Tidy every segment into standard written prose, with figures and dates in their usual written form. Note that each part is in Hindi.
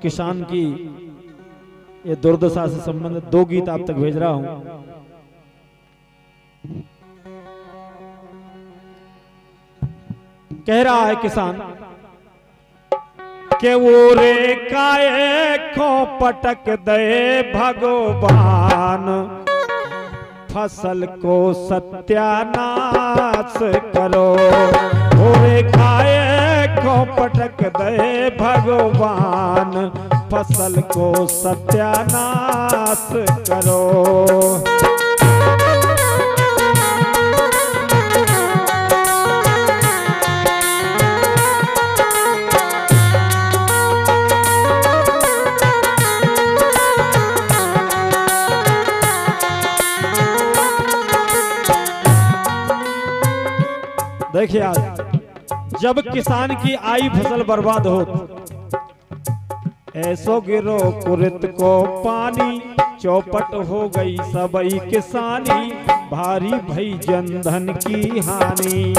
किसान की ये दुर्दशा से संबंधित 2 गीत आप तक भेज रहा हूं। कह रहा है किसान के वो रे काए को पटक दे भगवान, फसल को सत्यानाश करो। वो रे काए को पटक दे भगवान, फसल को सत्यानाश करो। देखिए आज जब किसान की आई फसल बर्बाद हो, ऐसो गिरो कुरित को पानी, चौपट हो गई सबई किसानी, भारी भई जनधन की हानि।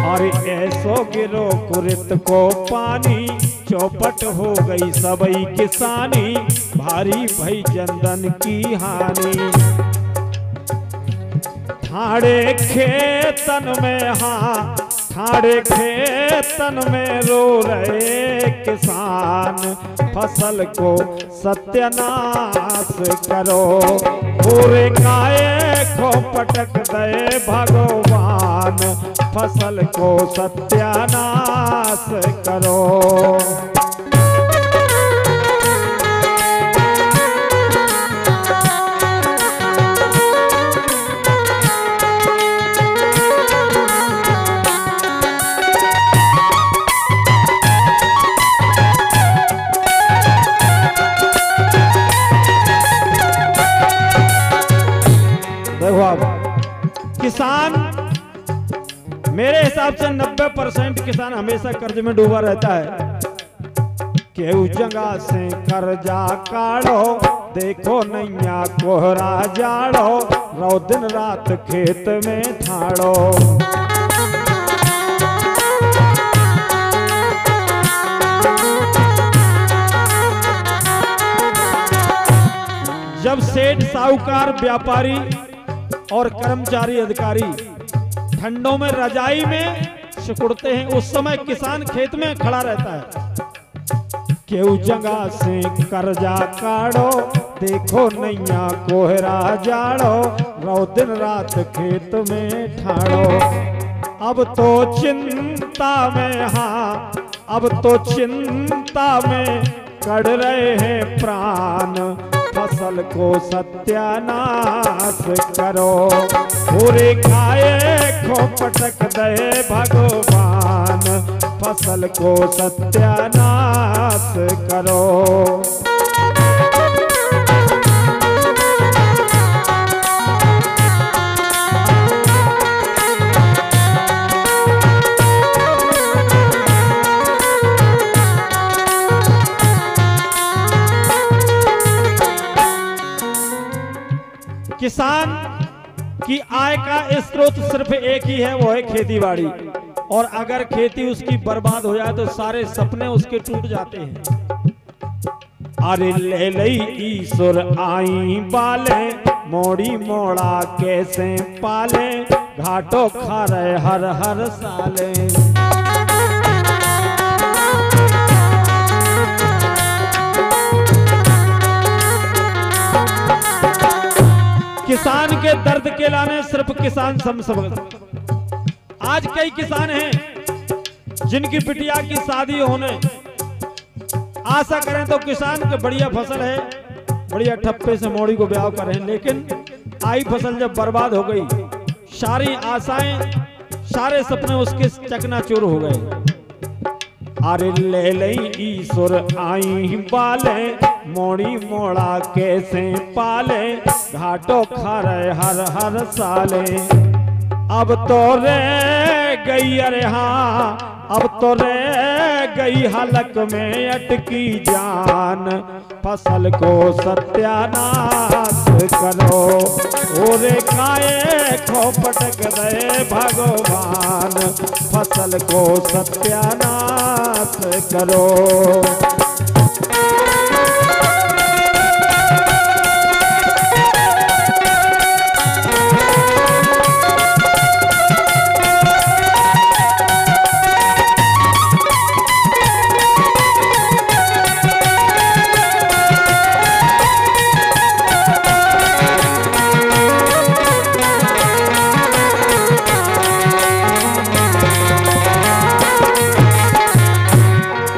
और ऐसो गिरो कुरित को पानी, चौपट हो गई सबई किसानी, भारी भई जनधन की हानि। ठाड़े खेतन में, हाँ ठाड़े खेतन में रो रहे किसान, फसल को सत्यानाश करो। पूरे काए को पटक दे भगवान, फसल को सत्यानाश करो। किसान मेरे हिसाब से 90% किसान हमेशा कर्ज में डूबा रहता है। केहू जगह से कर्जा काढ़ो, देखो नैया कोहरा जाड़ो, रो दिन रात खेत में ठाड़ो। जब सेठ साहूकार व्यापारी और कर्मचारी अधिकारी ठंडों में रजाई में सिकुड़ते हैं, उस समय किसान खेत में खड़ा रहता है। केहू जगह से कर्जा काढ़ो, देखो नैया कोहरा जाड़ो, रो दिन रात खेत में ठाड़ो। अब तो चिंता में, हाँ अब तो चिंता में कड़ रहे हैं प्राण, फसल को सत्यानाश करो। पूरे काए को पटक दे भगवान, फसल को सत्यानाश करो। किसान की आय का स्रोत सिर्फ एक ही है, वो है खेती बाड़ी। और अगर खेती उसकी बर्बाद हो जाए तो सारे सपने उसके टूट जाते हैं। अरे ले लई ईश्वर आई बाले, मोड़ी मोड़ा कैसे पाले, घाटो खा रहे हर हर साले। किसान के दर्द के लाने सिर्फ किसान समझ। आज कई किसान हैं जिनकी बिटिया की शादी होने आशा करें तो किसान के बढ़िया फसल है, बढ़िया ठप्पे से मोड़ी को ब्याह करें, लेकिन आई फसल जब बर्बाद हो गई, सारी आशाएं सारे सपने उसके चकनाचूर हो गए। अरे ले लई ईश्वर आई बाले, मोड़ी मोड़ा कैसे पाले, घाटो खा रहे हर हर साले। अब तो रे गई, अरे हाँ अब तो रह गई हलक में अटकी जान, फसल को सत्यानाश करो। ओरे काए खो पटक दे भगवान, फसल को सत्यानाश करो।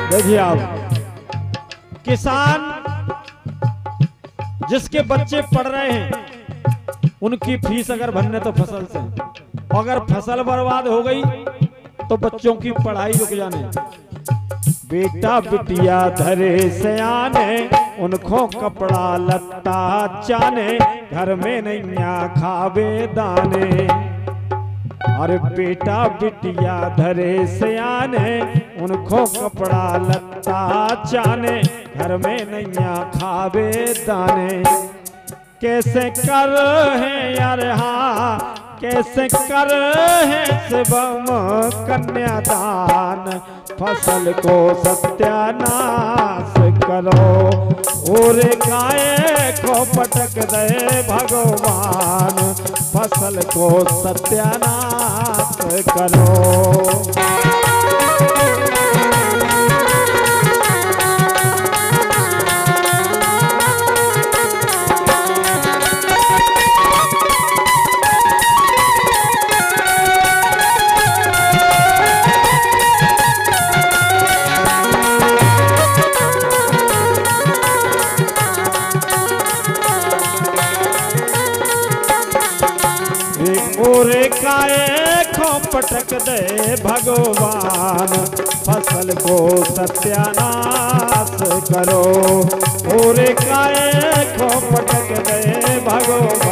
देखिए आप, किसान जिसके बच्चे पढ़ रहे हैं उनकी फीस अगर भरने तो फसल से, अगर फसल बर्बाद हो गई तो बच्चों की पढ़ाई रुक जाने। बेटा बिटिया धरे से आने, उनको कपड़ा लत्ता चाने, घर में नैया खावे दाने। अरे बेटा बिटिया धरे से आने, उनको कपड़ा लत्ता चाने, घर में नैया खावे दाने। कैसे कर है यार हाँ, कैसे कर है शिवम कन्यादान, फसल को सत्यानाश करो। और गाय को पटक दे भगवान, फसल को सत्यानाश करो। ओरे काए खो पटक दे भगवान, फसल को सत्यानाश करो। ओरे काए खो पटक दे भगवान,